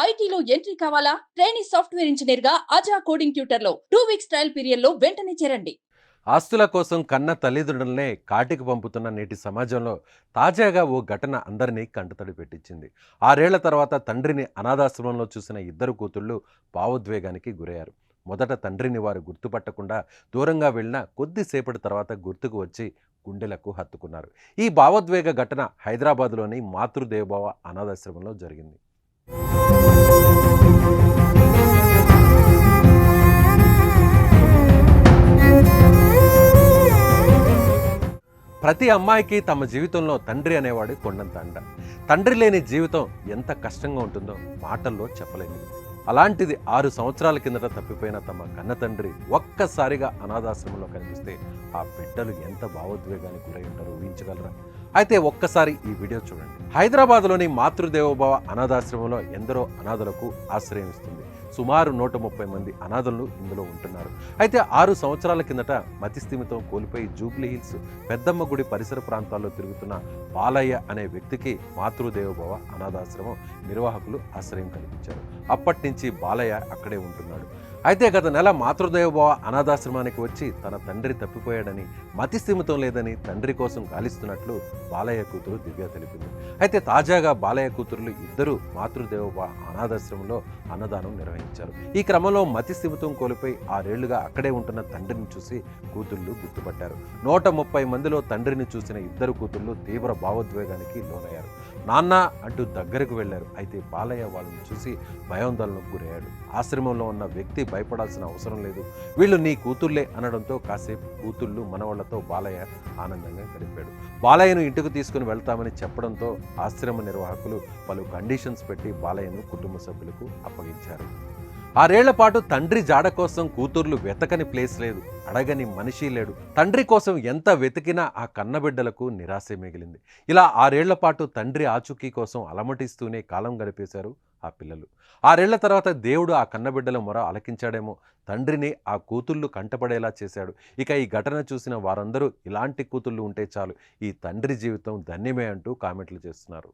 ఐటీలో ఎంట్రీ కావాలా? Trainee software engineer గా అజా కోడింగ్ ట్యూటర్ లో 2 వీక్స్ ట్రయల్ పీరియడ్ లో వెంటనే చేరండి. ఆస్తుల కోసం కన్న తల్లిదండ్రులనే కాటికి పంపుతున్న నేటి సమాజంలో తాజాగా ఓ ఘటన అందరినీ కంటతడి పెట్టించింది. 6 ఏళ్ల తర్వాత తండ్రిని అనాథాశ్రమంలో చూసిన ఇద్దరు కూతుళ్ళు భావోద్వేగానికి గురయ్యారు. మొదట తండ్రిని వారు గుర్తుపట్టకుండా దూరంగా వెళ్ళిన కొద్దిసేపటి తర్వాత గుర్తుకు వచ్చి గుండెలకు హత్తుకున్నారు. ఈ భావోద్వేగ ఘటన హైదరాబాద్లోని మాతృదేవోభవ అనాథాశ్రమంలో జరిగింది. ప్రతి అమ్మాయికి తమ జీవితంలో తండ్రి అనేవాడు కొండంత అండ. తండ్రి లేని జీవితం ఎంత కష్టంగా ఉంటుందో మాటల్లో చెప్పలేనిది. అలాంటిది 6 సంవత్సరాల కిందట తప్పిపోయిన తమ కన్న తండ్రి ఒక్కసారిగా అనాథాశ్రమంలో కనిపిస్తే ఆ బిడ్డలు ఎంత భావోద్వేగానికి గురై ఉంటారో ఊహించగలరా? అయితే ఒక్కసారి ఈ వీడియో చూడండి. హైదరాబాద్లోని మాతృదేవోభవ అనాథాశ్రమంలో ఎందరో అనాథలకు ఆశ్రయం ఇస్తుంది. సుమారు 130 మంది అనాథలు ఇందులో ఉంటున్నారు. అయితే 6 సంవత్సరాల కిందట మతిస్థిమితం కోల్పోయి జూబ్లీ హిల్స్ పెద్దమ్మ గుడి పరిసర ప్రాంతాల్లో తిరుగుతున్న బాలయ్య అనే వ్యక్తికి మాతృదేవోభవ అనాథాశ్రమం నిర్వాహకులు ఆశ్రయం కల్పించారు. అప్పటి నుంచి బాలయ్య అక్కడే ఉంటున్నాడు. అయితే గత నెల మాతృదేవోభవ అనాథాశ్రమానికి వచ్చి తన తండ్రి తప్పిపోయాడని, మతిస్థిమితం లేదని తండ్రి కోసం గాలిస్తున్నట్లు బాలయ్య కూతురు దివ్య తెలిపింది. అయితే తాజాగా బాలయ్య కూతురులు ఇద్దరు మాతృదేవోభవ అనాథాశ్రమంలో అన్నదానం నిర్వహించారు. ఈ క్రమంలో మతిస్థిమితం కోల్పోయి 6 ఏళ్లుగా అక్కడే ఉంటున్న తండ్రిని చూసి కూతుళ్ళు గుర్తుపట్టారు. 130 మందిలో తండ్రిని చూసిన ఇద్దరు కూతుళ్ళు తీవ్ర భావోద్వేగానికి లోనయ్యారు. నాన్న అంటూ దగ్గరకు వెళ్లారు. అయితే బాలయ్య వాళ్ళని చూసి భయాందోళనకు గురయ్యాడు. ఆశ్రమంలో ఉన్న వ్యక్తి భయపడాల్సిన అవసరం లేదు, వీళ్ళు నీ కూతుర్లే అనడంతో కాసేపు కూతుళ్ళు మనవాళ్లతో బాలయ్య ఆనందంగా గడిపాడు. బాలయ్యను ఇంటికి తీసుకుని వెళ్తామని చెప్పడంతో ఆశ్రమ నిర్వాహకులు పలు కండిషన్స్ పెట్టి బాలయ్యను కుటుంబ సభ్యులకు అప్పగించారు. 6 ఏళ్ల పాటు తండ్రి జాడ కోసం కూతుర్లు వెతకని ప్లేస్ లేదు, అడగని మనిషి లేడు. తండ్రి కోసం ఎంత వెతికినా ఆ కన్నబిడ్డలకు నిరాశే మిగిలింది. ఇలా 6 ఏళ్ల పాటు తండ్రి ఆచూకీ కోసం అలమటిస్తూనే కాలం గడిపేశారు ఆ పిల్లలు. 6 ఏళ్ల తర్వాత దేవుడు ఆ కన్నబిడ్డల మొర ఆలకించాడేమో, తండ్రిని ఆ కూతుళ్ళు కంటపడేలా చేశాడు. ఇక ఈ ఘటన చూసిన వారందరూ ఇలాంటి కూతుళ్ళు ఉంటే చాలు, ఈ తండ్రి జీవితం ధన్యమే అంటూ కామెంట్లు చేస్తున్నారు.